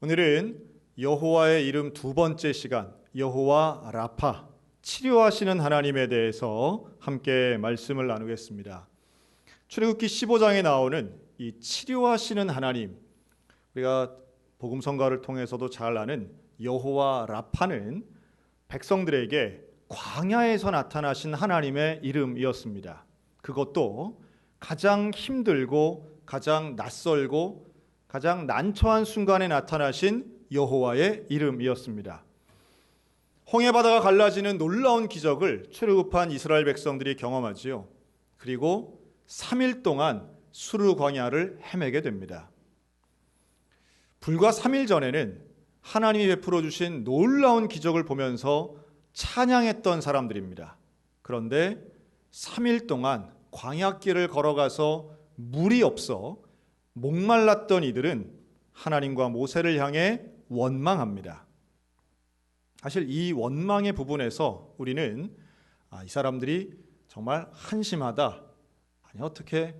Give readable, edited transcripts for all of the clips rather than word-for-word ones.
오늘은 여호와의 이름 두 번째 시간, 여호와 라파, 치료하시는 하나님에 대해서 함께 말씀을 나누겠습니다. 출애굽기 15장에 나오는 이 치료하시는 하나님, 우리가 복음성가를 통해서도 잘 아는 여호와 라파는 백성들에게 광야에서 나타나신 하나님의 이름이었습니다. 그것도 가장 힘들고 가장 낯설고 가장 난처한 순간에 나타나신 여호와의 이름이었습니다. 홍해바다가 갈라지는 놀라운 기적을 출애굽한 이스라엘 백성들이 경험하지요. 그리고 3일 동안 수르 광야를 헤매게 됩니다. 불과 3일 전에는 하나님이 베풀어 주신 놀라운 기적을 보면서 찬양했던 사람들입니다. 그런데 3일 동안 광야길을 걸어가서 물이 없어 목말랐던 이들은 하나님과 모세를 향해 원망합니다. 사실 이 원망의 부분에서 우리는 이 사람들이 정말 한심하다. 아니 어떻게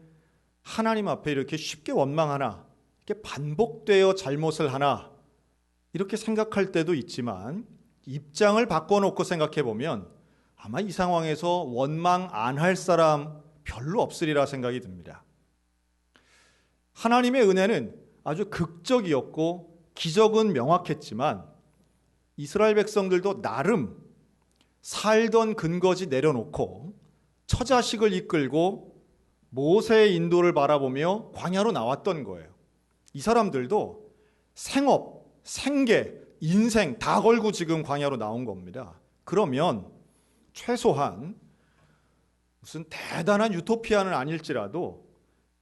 하나님 앞에 이렇게 쉽게 원망하나? 이렇게 반복되어 잘못을 하나? 이렇게 생각할 때도 있지만 입장을 바꿔놓고 생각해 보면 아마 이 상황에서 원망 안 할 사람 별로 없으리라 생각이 듭니다. 하나님의 은혜는 아주 극적이었고 기적은 명확했지만 이스라엘 백성들도 나름 살던 근거지 내려놓고 처자식을 이끌고 모세의 인도를 바라보며 광야로 나왔던 거예요. 이 사람들도 생업, 생계, 인생 다 걸고 지금 광야로 나온 겁니다. 그러면 최소한 무슨 대단한 유토피아는 아닐지라도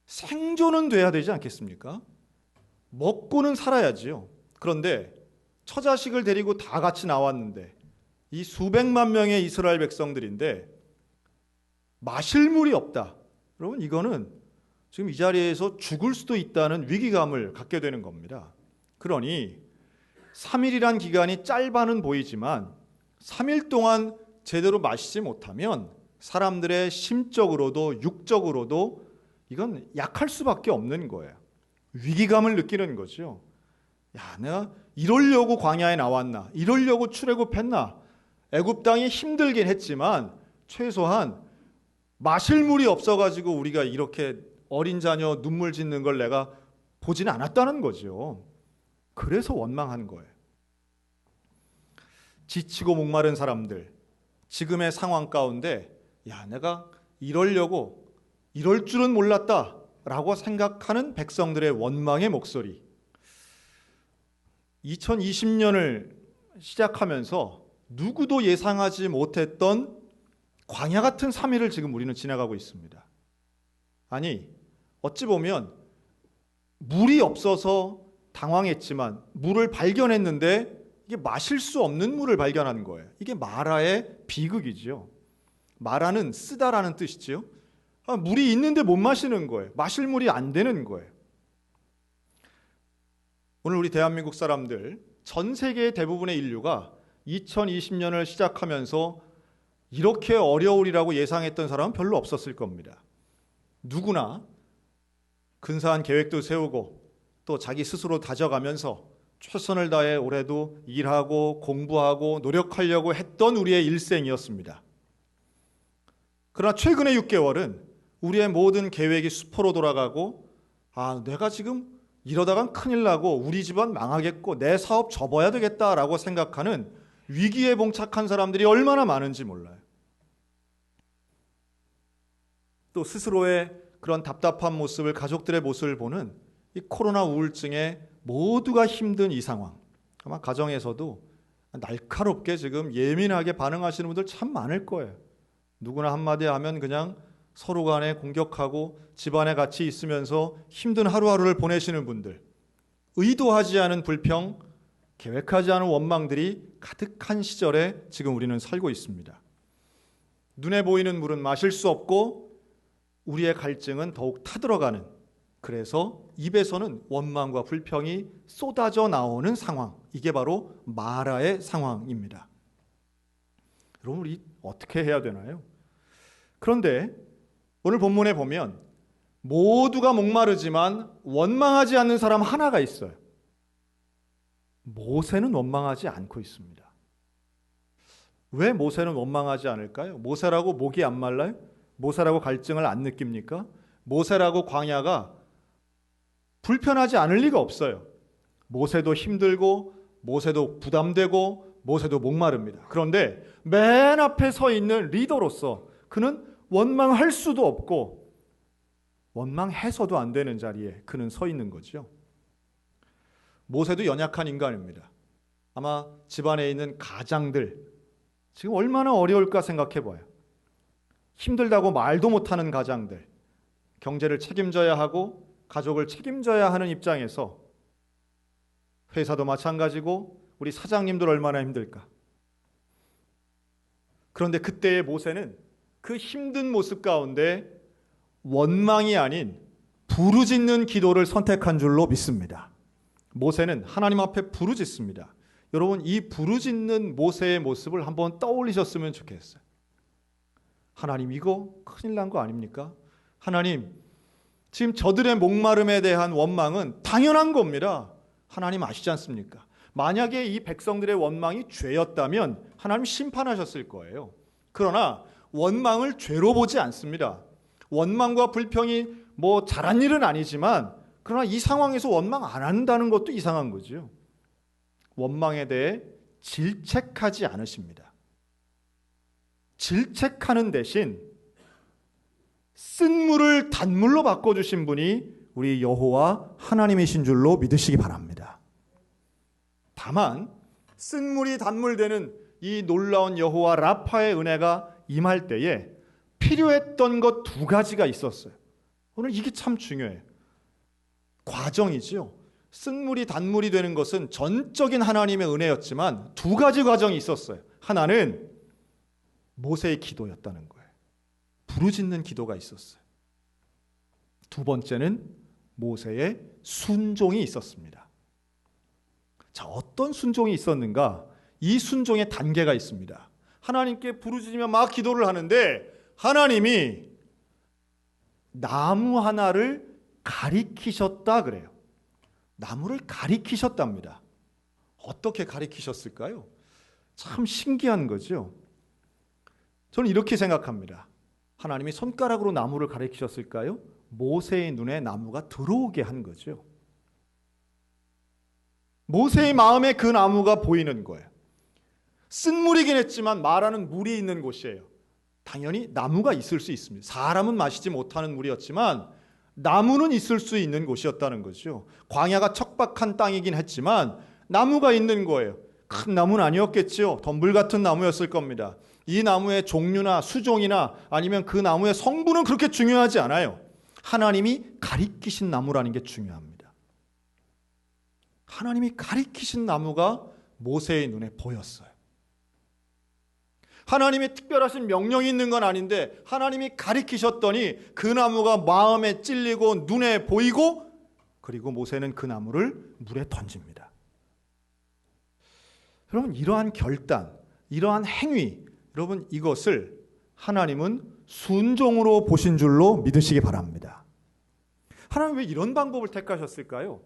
생존은 돼야 되지 않겠습니까? 먹고는 살아야지요. 그런데 처자식을 데리고 다 같이 나왔는데 이 수백만 명의 이스라엘 백성들인데 마실 물이 없다. 여러분 이거는 지금 이 자리에서 죽을 수도 있다는 위기감을 갖게 되는 겁니다. 그러니 3일이란 기간이 짧아는 보이지만 3일 동안 제대로 마시지 못하면 사람들의 심적으로도 육적으로도 이건 약할 수밖에 없는 거예요. 위기감을 느끼는 거죠. 야, 내가 이러려고 광야에 나왔나? 이러려고 출애굽했나? 애굽 땅이 힘들긴 했지만 최소한 마실 물이 없어가지고 우리가 이렇게 어린 자녀 눈물 짓는 걸 내가 보지는 않았다는 거죠. 그래서 원망한 거예요. 지치고 목마른 사람들, 지금의 상황 가운데 야, 내가 이러려고 이럴 줄은 몰랐다 라고 생각하는 백성들의 원망의 목소리. 2020년을 시작하면서 누구도 예상하지 못했던 광야 같은 3일을 지금 우리는 지나가고 있습니다. 아니, 어찌 보면 물이 없어서 당황했지만 물을 발견했는데 이게 마실 수 없는 물을 발견한 거예요. 이게 마라의 비극이죠. 마라는 쓰다라는 뜻이지요. 물이 있는데 못 마시는 거예요. 마실 물이 안 되는 거예요. 오늘 우리 대한민국 사람들, 전 세계의 대부분의 인류가 2020년을 시작하면서 이렇게 어려우리라고 예상했던 사람은 별로 없었을 겁니다. 누구나 근사한 계획도 세우고 또 자기 스스로 다져가면서 최선을 다해 올해도 일하고 공부하고 노력하려고 했던 우리의 일생이었습니다. 그러나 최근의 6개월은 우리의 모든 계획이 수포로 돌아가고 내가 지금 이러다간 큰일 나고 우리 집안 망하겠고 내 사업 접어야 되겠다라고 생각하는 위기에 봉착한 사람들이 얼마나 많은지 몰라요. 또 스스로의 그런 답답한 모습을, 가족들의 모습을 보는 이 코로나 우울증에 모두가 힘든 이 상황. 아마 가정에서도 날카롭게 지금 예민하게 반응하시는 분들 참 많을 거예요. 누구나 한마디 하면 그냥 서로 간에 공격하고 집안에 같이 있으면서 힘든 하루하루를 보내시는 분들, 의도하지 않은 불평, 계획하지 않은 원망들이 가득한 시절에 지금 우리는 살고 있습니다. 눈에 보이는 물은 마실 수 없고 우리의 갈증은 더욱 타들어가는, 그래서 입에서는 원망과 불평이 쏟아져 나오는 상황, 이게 바로 마라의 상황입니다. 여러분 우리 어떻게 해야 되나요? 그런데 오늘 본문에 보면 모두가 목마르지만 원망하지 않는 사람 하나가 있어요. 모세는 원망하지 않고 있습니다. 왜 모세는 원망하지 않을까요? 모세라고 목이 안 말라요? 모세라고 갈증을 안 느낍니까? 모세라고 광야가 불편하지 않을 리가 없어요. 모세도 힘들고 모세도 부담되고 모세도 목마릅니다. 그런데 맨 앞에 서 있는 리더로서 그는 원망할 수도 없고 원망해서도 안 되는 자리에 그는 서 있는 거죠. 모세도 연약한 인간입니다. 아마 집안에 있는 가장들 지금 얼마나 어려울까 생각해 봐요. 힘들다고 말도 못하는 가장들, 경제를 책임져야 하고 가족을 책임져야 하는 입장에서 회사도 마찬가지고 우리 사장님들 얼마나 힘들까. 그런데 그때의 모세는 그 힘든 모습 가운데 원망이 아닌 부르짖는 기도를 선택한 줄로 믿습니다. 모세는 하나님 앞에 부르짖습니다. 여러분, 이 부르짖는 모세의 모습을 한번 떠올리셨으면 좋겠어요. 하나님, 이거 큰일 난 거 아닙니까? 하나님, 지금 저들의 목마름에 대한 원망은 당연한 겁니다. 하나님 아시지 않습니까? 만약에 이 백성들의 원망이 죄였다면 하나님 심판하셨을 거예요. 그러나 원망을 죄로 보지 않습니다. 원망과 불평이 뭐 잘한 일은 아니지만 그러나 이 상황에서 원망 안 한다는 것도 이상한 거죠. 원망에 대해 질책하지 않으십니다. 질책하는 대신 쓴물을 단물로 바꿔주신 분이 우리 여호와 하나님이신 줄로 믿으시기 바랍니다. 다만 쓴물이 단물되는 이 놀라운 여호와 라파의 은혜가 임할 때에 필요했던 것 두 가지가 있었어요. 오늘 이게 참 중요해요. 과정이죠. 쓴물이 단물이 되는 것은 전적인 하나님의 은혜였지만 두 가지 과정이 있었어요. 하나는 모세의 기도였다는 거예요. 부르짖는 기도가 있었어요. 두 번째는 모세의 순종이 있었습니다. 자, 어떤 순종이 있었는가? 이 순종의 단계가 있습니다. 하나님께 부르짖으며 막 기도를 하는데 하나님이 나무 하나를 가리키셨다 그래요. 나무를 가리키셨답니다. 어떻게 가리키셨을까요? 참 신기한 거죠. 저는 이렇게 생각합니다. 하나님이 손가락으로 나무를 가리키셨을까요? 모세의 눈에 나무가 들어오게 한 거죠. 모세의 마음에 그 나무가 보이는 거예요. 쓴물이긴 했지만 말하는 물이 있는 곳이에요. 당연히 나무가 있을 수 있습니다. 사람은 마시지 못하는 물이었지만 나무는 있을 수 있는 곳이었다는 거죠. 광야가 척박한 땅이긴 했지만 나무가 있는 거예요. 큰 나무는 아니었겠죠. 덤불 같은 나무였을 겁니다. 이 나무의 종류나 수종이나 아니면 그 나무의 성분은 그렇게 중요하지 않아요. 하나님이 가리키신 나무라는 게 중요합니다. 하나님이 가리키신 나무가 모세의 눈에 보였어요. 하나님의 특별하신 명령이 있는 건 아닌데 하나님이 가리키셨더니 그 나무가 마음에 찔리고 눈에 보이고 그리고 모세는 그 나무를 물에 던집니다. 여러분, 이러한 결단, 이러한 행위, 여러분 이것을 하나님은 순종으로 보신 줄로 믿으시기 바랍니다. 하나님 왜 이런 방법을 택하셨을까요?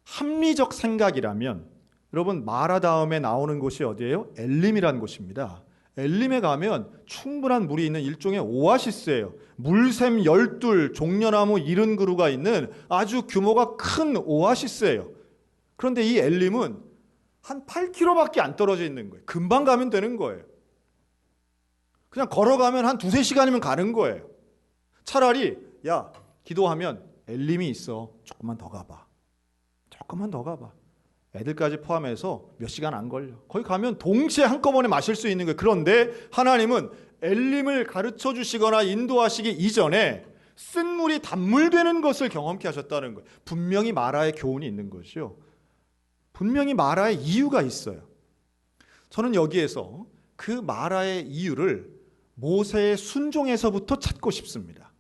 합리적 생각이라면 여러분 마라 다음에 나오는 곳이 어디예요? 엘림이라는 곳입니다. 엘림에 가면 충분한 물이 있는 일종의 오아시스예요. 물샘 12, 종려나무 70그루가 있는 아주 규모가 큰 오아시스예요. 그런데 이 엘림은 한 8km밖에 안 떨어져 있는 거예요. 금방 가면 되는 거예요. 그냥 걸어가면 한 2-3시간이면 가는 거예요. 차라리 야, 기도하면 엘림이 있어. 조금만 더 가봐. 조금만 더 가봐. 애들까지 포함해서 몇 시간 안 걸려. 거기 가면 동시에 한꺼번에 마실 수 있는 거예요. 그런데 하나님은 엘림을 가르쳐 주시거나 인도하시기 이전에 쓴물이 단물되는 것을 경험케 하셨다는 거예요. 분명히 마라의 교훈이 있는 것이요. 분명히 마라의 이유가 있어요. 저는 여기에서 그 마라의 이유를 모세의 순종에서부터 찾고 싶습니다.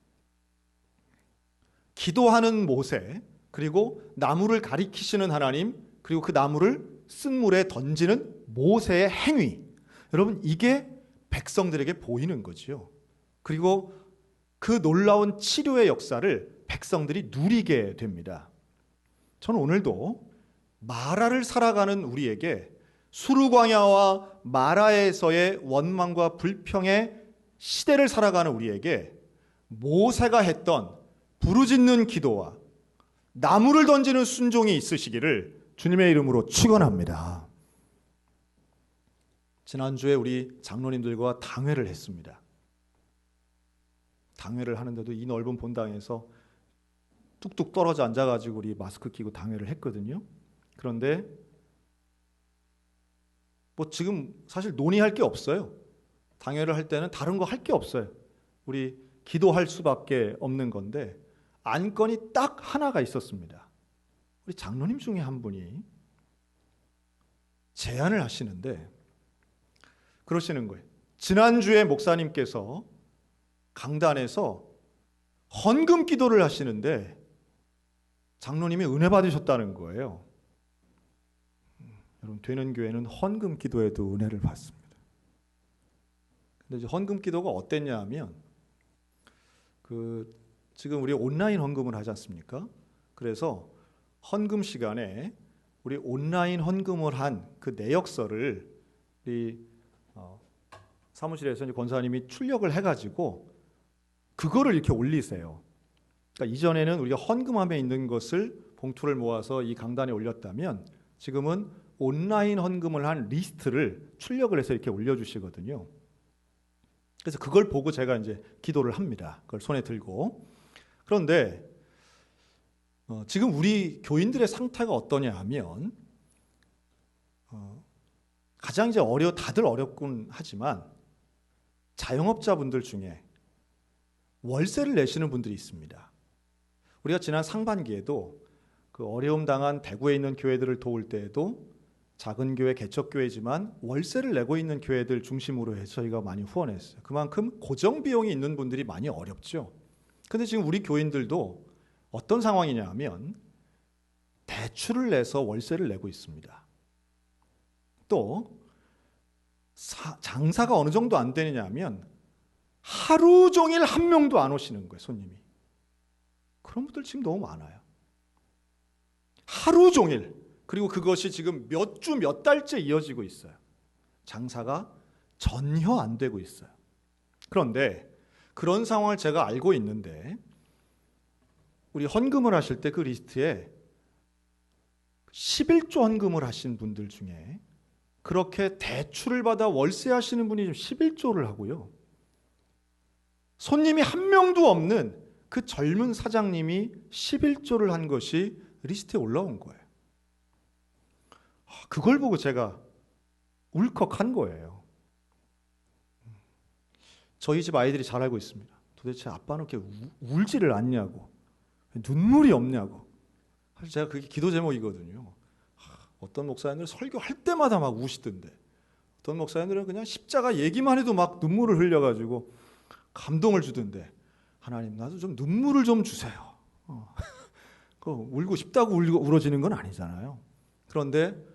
기도하는 모세, 그리고 나무를 가리키시는 하나님, 그리고 그 나무를 쓴물에 던지는 모세의 행위. 여러분, 이게 백성들에게 보이는 거죠. 그리고 그 놀라운 치료의 역사를 백성들이 누리게 됩니다. 저는 오늘도 마라를 살아가는 우리에게 수르광야와 마라에서의 원망과 불평의 시대를 살아가는 우리에게 모세가 했던 부르짖는 기도와 나무를 던지는 순종이 있으시기를 주님의 이름으로 축원합니다. 지난주에 우리 장로님들과 당회를 했습니다. 당회를 하는데도 이 넓은 본당에서 뚝뚝 떨어져 앉아가지고 우리 마스크 끼고 당회를 했거든요. 그런데 뭐 지금 사실 논의할 게 없어요. 당회를 할 때는 다른 거 할 게 없어요. 우리 기도할 수밖에 없는 건데 안건이 딱 하나가 있었습니다. 우리 장로님 중에 한 분이 제안을 하시는데 그러시는 거예요. 지난주에 목사님께서 강단에서 헌금 기도를 하시는데 장로님이 은혜 받으셨다는 거예요. 여러분, 되는 교회는 헌금 기도에도 은혜를 받습니다. 근데 이제 헌금 기도가 어땠냐 하면 지금 우리 온라인 헌금을 하지 않습니까? 그래서 헌금 시간에 우리 온라인 헌금을 한 그 내역서를 우리 사무실에서 이제 권사님이 출력을 해가지고 그거를 이렇게 올리세요. 그러니까 이전에는 우리가 헌금함에 있는 것을 봉투를 모아서 이 강단에 올렸다면 지금은 온라인 헌금을 한 리스트를 출력을 해서 이렇게 올려주시거든요. 그래서 그걸 보고 제가 이제 기도를 합니다. 그걸 손에 들고. 그런데 지금 우리 교인들의 상태가 어떠냐 하면 가장 이제 다들 어렵군 하지만 자영업자분들 중에 월세를 내시는 분들이 있습니다. 우리가 지난 상반기에도 그 어려움 당한 대구에 있는 교회들을 도울 때에도 작은 교회, 개척교회지만 월세를 내고 있는 교회들 중심으로 해서 저희가 많이 후원했어요. 그만큼 고정 비용이 있는 분들이 많이 어렵죠. 근데 지금 우리 교인들도 어떤 상황이냐 하면 대출을 내서 월세를 내고 있습니다. 또 장사가 어느 정도 안 되느냐 하면 하루 종일 한 명도 안 오시는 거예요, 손님이. 그런 분들 지금 너무 많아요. 하루 종일. 그리고 그것이 지금 몇 주, 몇 달째 이어지고 있어요. 장사가 전혀 안 되고 있어요. 그런데 그런 상황을 제가 알고 있는데 우리 헌금을 하실 때 그 리스트에 11조 헌금을 하신 분들 중에 그렇게 대출을 받아 월세 하시는 분이 지금 11조를 하고요. 손님이 한 명도 없는 그 젊은 사장님이 11조를 한 것이 리스트에 올라온 거예요. 그걸 보고 제가 울컥한 거예요. 저희 집 아이들이 잘 알고 있습니다. 도대체 아빠는 이렇게 울지를 않냐고, 눈물이 없냐고. 사실 제가 그게 기도 제목이거든요. 어떤 목사님들은 설교할 때마다 막 우시던데 어떤 목사님들은 그냥 십자가 얘기만 해도 막 눈물을 흘려가지고 감동을 주던데 하나님 나도 좀 눈물을 좀 주세요. 울고 싶다고 울어지는 건 아니잖아요. 그런데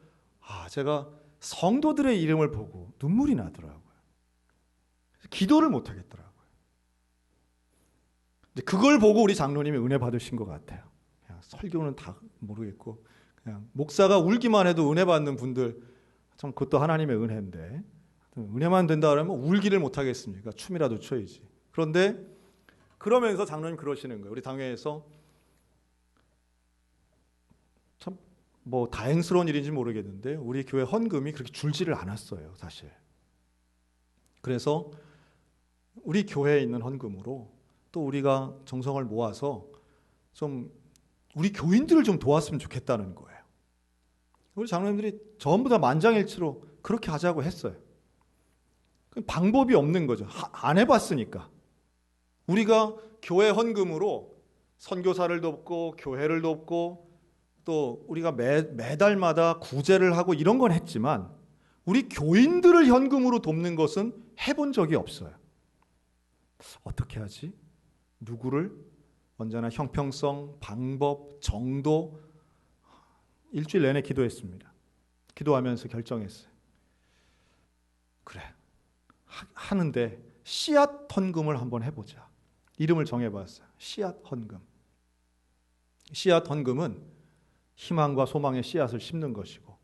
제가 성도들의 이름을 보고 눈물이 나더라고요. 기도를 못 하겠더라고요. 그걸 보고 우리 장로님이 은혜 받으신 것 같아요. 그냥 설교는 다 모르겠고 그냥 목사가 울기만 해도 은혜 받는 분들 참 그것도 하나님의 은혜인데 은혜만 된다 그러면 울기를 못 하겠습니까? 춤이라도 춰야지. 그런데 그러면서 장로님 그러시는 거예요. 우리 당회에서 참 뭐 다행스러운 일인지 모르겠는데 우리 교회 헌금이 그렇게 줄지를 않았어요, 사실. 그래서 우리 교회에 있는 헌금으로 또 우리가 정성을 모아서 좀 우리 교인들을 좀 도왔으면 좋겠다는 거예요. 우리 장로님들이 전부 다 만장일치로 그렇게 하자고 했어요. 방법이 없는 거죠. 안 해봤으니까. 우리가 교회 헌금으로 선교사를 돕고 교회를 돕고 또 우리가 매달마다 구제를 하고 이런 건 했지만 우리 교인들을 현금으로 돕는 것은 해본 적이 없어요. 어떻게 하지? 누구를? 언제나 형평성, 방법, 정도 일주일 내내 기도했습니다. 기도하면서 결정했어요. 그래, 하는데 씨앗 헌금을 한번 해보자. 이름을 정해봤어요. 씨앗 헌금. 씨앗 헌금은 희망과 소망의 씨앗을 심는 것이고,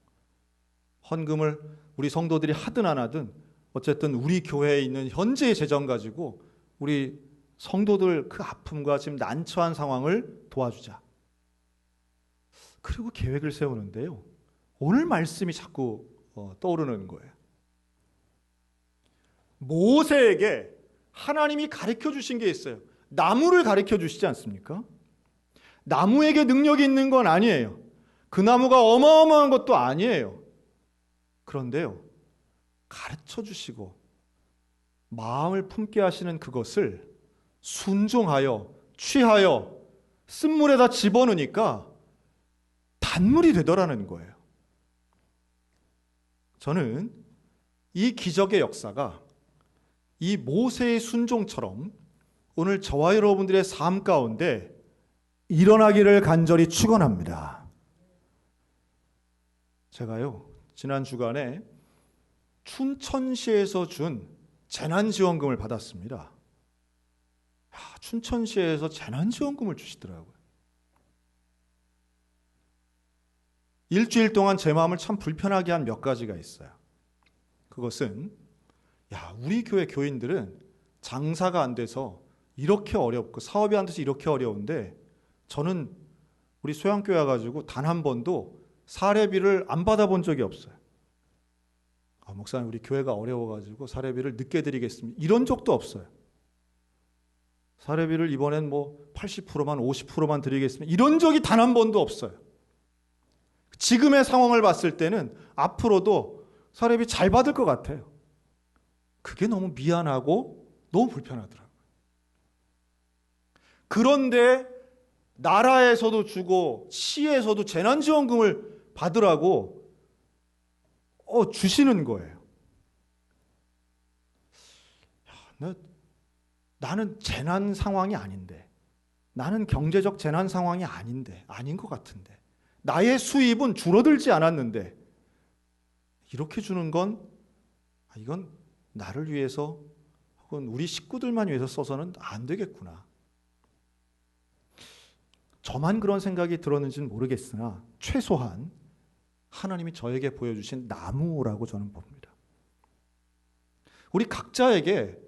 헌금을 우리 성도들이 하든 안 하든 어쨌든 우리 교회에 있는 현재의 재정 가지고 우리 성도들 그 아픔과 지금 난처한 상황을 도와주자. 그리고 계획을 세우는데요, 오늘 말씀이 자꾸 떠오르는 거예요. 모세에게 하나님이 가르쳐 주신 게 있어요. 나무를 가르쳐 주시지 않습니까? 나무에게 능력이 있는 건 아니에요. 그 나무가 어마어마한 것도 아니에요. 그런데요, 가르쳐 주시고 마음을 품게 하시는 그것을 순종하여 취하여 쓴물에다 집어넣으니까 단물이 되더라는 거예요. 저는 이 기적의 역사가 이 모세의 순종처럼 오늘 저와 여러분들의 삶 가운데 일어나기를 간절히 축원합니다. 제가요, 지난 주간에 춘천시에서 준 재난지원금을 받았습니다. 춘천시에서 재난지원금을 주시더라고요. 일주일 동안 제 마음을 참 불편하게 한 몇 가지가 있어요. 그것은 우리 교회 교인들은 장사가 안 돼서 이렇게 어렵고 사업이 안 돼서 이렇게 어려운데 저는 우리 소양교회 와가지고 단 한 번도 사례비를 안 받아본 적이 없어요. 목사님, 우리 교회가 어려워가지고 사례비를 늦게 드리겠습니다, 이런 적도 없어요. 사례비를 이번엔 80%만 50%만 드리겠습니다, 이런 적이 단 한 번도 없어요. 지금의 상황을 봤을 때는 앞으로도 사례비 잘 받을 것 같아요. 그게 너무 미안하고 너무 불편하더라고요. 그런데 나라에서도 주고 시에서도 재난지원금을 받으라고 주시는 거예요. 나는 재난 상황이 아닌데, 나는 경제적 재난 상황이 아닌데, 아닌 것 같은데, 나의 수입은 줄어들지 않았는데 이렇게 주는 건 이건 나를 위해서 혹은 우리 식구들만 위해서 써서는 안 되겠구나. 저만 그런 생각이 들었는지는 모르겠으나 최소한 하나님이 저에게 보여주신 나무라고 저는 봅니다. 우리 각자에게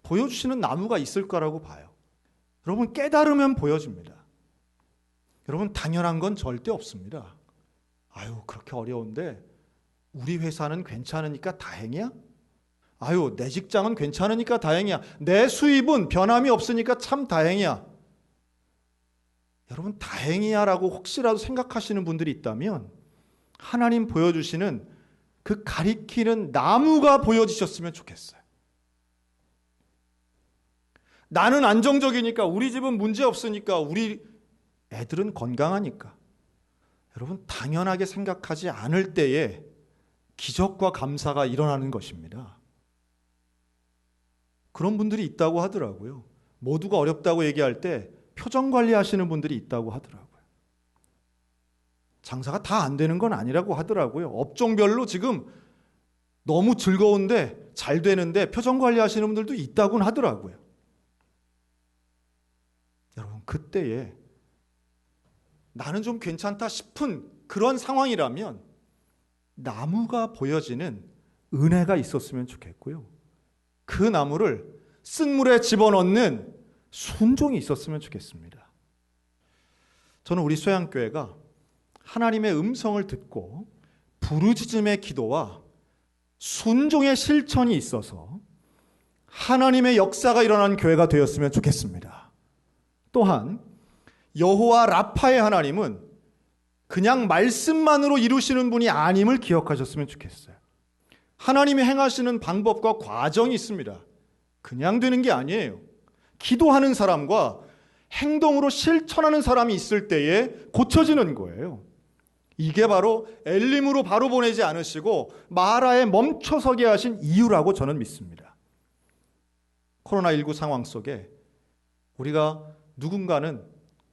보여주시는 나무가 있을 거라고 봐요. 여러분, 깨달으면 보여집니다. 여러분, 당연한 건 절대 없습니다. 그렇게 어려운데 우리 회사는 괜찮으니까 다행이야? 내 직장은 괜찮으니까 다행이야. 내 수입은 변함이 없으니까 참 다행이야. 여러분, 다행이야라고 혹시라도 생각하시는 분들이 있다면 하나님 보여주시는 그 가리키는 나무가 보여지셨으면 좋겠어요. 나는 안정적이니까, 우리 집은 문제 없으니까, 우리 애들은 건강하니까. 여러분, 당연하게 생각하지 않을 때에 기적과 감사가 일어나는 것입니다. 그런 분들이 있다고 하더라고요. 모두가 어렵다고 얘기할 때 표정 관리하시는 분들이 있다고 하더라고요. 장사가 다 안 되는 건 아니라고 하더라고요. 업종별로 지금 너무 즐거운데 잘 되는데 표정 관리하시는 분들도 있다고는 하더라고요. 여러분, 그때에 나는 좀 괜찮다 싶은 그런 상황이라면 나무가 보여지는 은혜가 있었으면 좋겠고요. 그 나무를 쓴물에 집어넣는 순종이 있었으면 좋겠습니다. 저는 우리 소양교회가 하나님의 음성을 듣고 부르짖음의 기도와 순종의 실천이 있어서 하나님의 역사가 일어난 교회가 되었으면 좋겠습니다. 또한 여호와 라파의 하나님은 그냥 말씀만으로 이루시는 분이 아님을 기억하셨으면 좋겠어요. 하나님이 행하시는 방법과 과정이 있습니다. 그냥 되는 게 아니에요. 기도하는 사람과 행동으로 실천하는 사람이 있을 때에 고쳐지는 거예요. 이게 바로 엘림으로 바로 보내지 않으시고 마라에 멈춰서게 하신 이유라고 저는 믿습니다. 코로나19 상황 속에 우리가 누군가는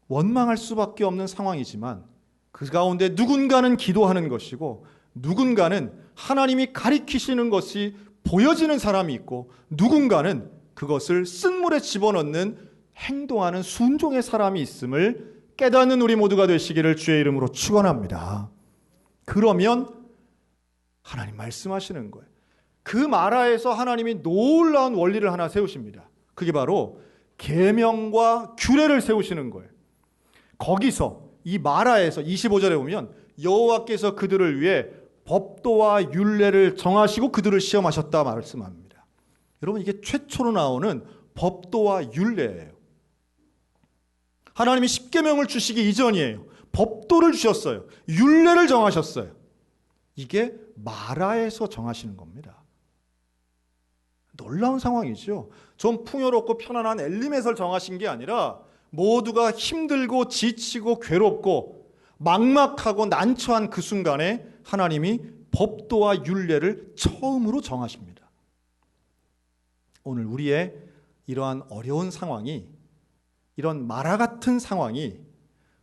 원망할 수밖에 없는 상황이지만 그 가운데 누군가는 기도하는 것이고 누군가는 하나님이 가리키시는 것이 보여지는 사람이 있고 누군가는 그것을 쓴물에 집어넣는 행동하는 순종의 사람이 있음을 깨닫는 우리 모두가 되시기를 주의 이름으로 축원합니다. 그러면 하나님 말씀하시는 거예요. 그 마라에서 하나님이 놀라운 원리를 하나 세우십니다. 그게 바로 계명과 규례를 세우시는 거예요. 거기서 이 마라에서 25절에 보면 여호와께서 그들을 위해 법도와 율례를 정하시고 그들을 시험하셨다 말씀합니다. 여러분, 이게 최초로 나오는 법도와 율례예요. 하나님이 십계명을 주시기 이전이에요. 법도를 주셨어요. 율례를 정하셨어요. 이게 마라에서 정하시는 겁니다. 놀라운 상황이죠. 좀 풍요롭고 편안한 엘림에서 정하신 게 아니라 모두가 힘들고 지치고 괴롭고 막막하고 난처한 그 순간에 하나님이 법도와 율례를 처음으로 정하십니다. 오늘 우리의 이러한 어려운 상황이, 이런 마라 같은 상황이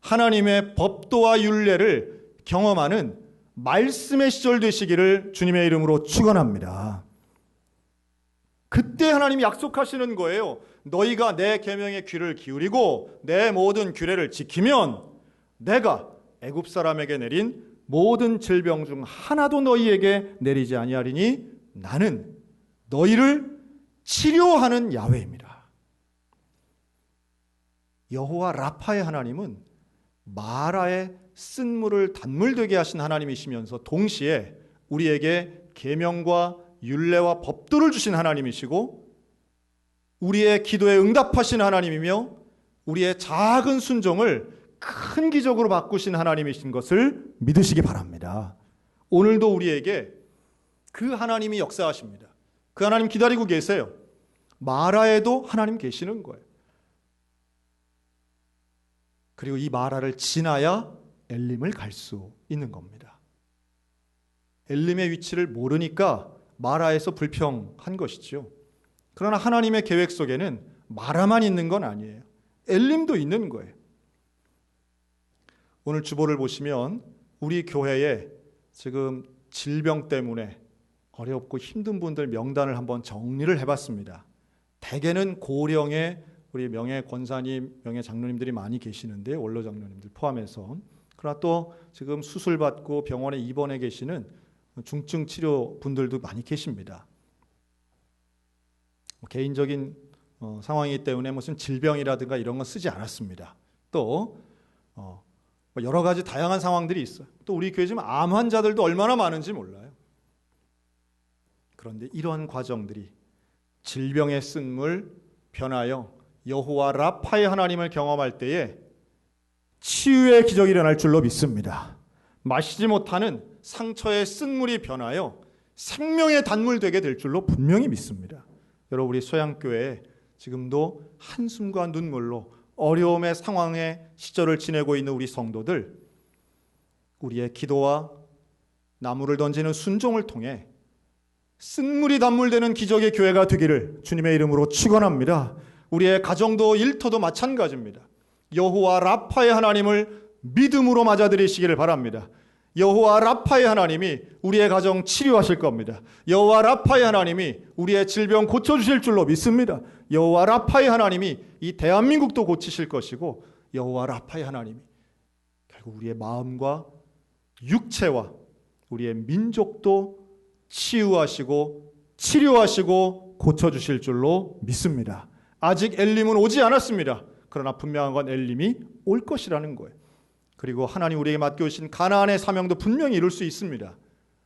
하나님의 법도와 율례를 경험하는 말씀의 시절 되시기를 주님의 이름으로 축원합니다. 그때 하나님이 약속하시는 거예요. 너희가 내 계명에 귀를 기울이고 내 모든 규례를 지키면 내가 애굽 사람에게 내린 모든 질병 중 하나도 너희에게 내리지 아니하리니 나는 너희를 치료하는 야훼입니다. 여호와 라파의 하나님은 마라의 쓴물을 단물 되게 하신 하나님이시면서 동시에 우리에게 계명과 율례와 법도를 주신 하나님이시고 우리의 기도에 응답하신 하나님이며 우리의 작은 순종을 큰 기적으로 바꾸신 하나님이신 것을 믿으시기 바랍니다. 오늘도 우리에게 그 하나님이 역사하십니다. 그 하나님 기다리고 계세요. 마라에도 하나님 계시는 거예요. 그리고 이 마라를 지나야 엘림을 갈 수 있는 겁니다. 엘림의 위치를 모르니까 마라에서 불평한 것이죠. 그러나 하나님의 계획 속에는 마라만 있는 건 아니에요. 엘림도 있는 거예요. 오늘 주보를 보시면 우리 교회에 지금 질병 때문에 어렵고 힘든 분들 명단을 한번 정리를 해봤습니다. 대개는 고령의 우리 명예 권사님, 명예 장로님들이 많이 계시는데, 원로 장로님들 포함해서. 그러나 또 지금 수술받고 병원에 입원해 계시는 중증 치료 분들도 많이 계십니다. 개인적인 상황이기 때문에 무슨 질병이라든가 이런 건 쓰지 않았습니다. 또 여러 가지 다양한 상황들이 있어요. 또 우리 교회 지금 암 환자들도 얼마나 많은지 몰라요. 그런데 이런 과정들이 질병의 쓴물 변하여 여호와 라파의 하나님을 경험할 때에 치유의 기적이 일어날 줄로 믿습니다. 마시지 못하는 상처의 쓴물이 변하여 생명의 단물 되게 될 줄로 분명히 믿습니다. 여러분, 우리 소양교회에 지금도 한숨과 눈물로 어려움의 상황의 시절을 지내고 있는 우리 성도들, 우리의 기도와 나무를 던지는 순종을 통해 쓴물이 단물되는 기적의 교회가 되기를 주님의 이름으로 축원합니다. 우리의 가정도 일터도 마찬가지입니다. 여호와 라파의 하나님을 믿음으로 맞아들이시기를 바랍니다. 여호와 라파의 하나님이 우리의 가정 치료하실 겁니다. 여호와 라파의 하나님이 우리의 질병 고쳐주실 줄로 믿습니다. 여호와 라파의 하나님이 이 대한민국도 고치실 것이고, 여호와 라파의 하나님이 결국 우리의 마음과 육체와 우리의 민족도 치유하시고 치료하시고 고쳐주실 줄로 믿습니다. 아직 엘림은 오지 않았습니다. 그러나 분명한 건 엘림이 올 것이라는 거예요. 그리고 하나님 우리에게 맡겨주신 가나안의 사명도 분명히 이룰 수 있습니다.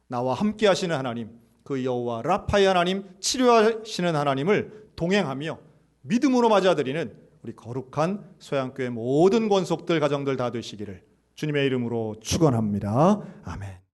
나와 함께 하시는 하나님, 그 여호와 라파의 하나님, 치료하시는 하나님을 동행하며 믿음으로 맞아들이는 우리 거룩한 소양교회 모든 권속들, 가정들 다 되시기를 주님의 이름으로 축원합니다. 아멘.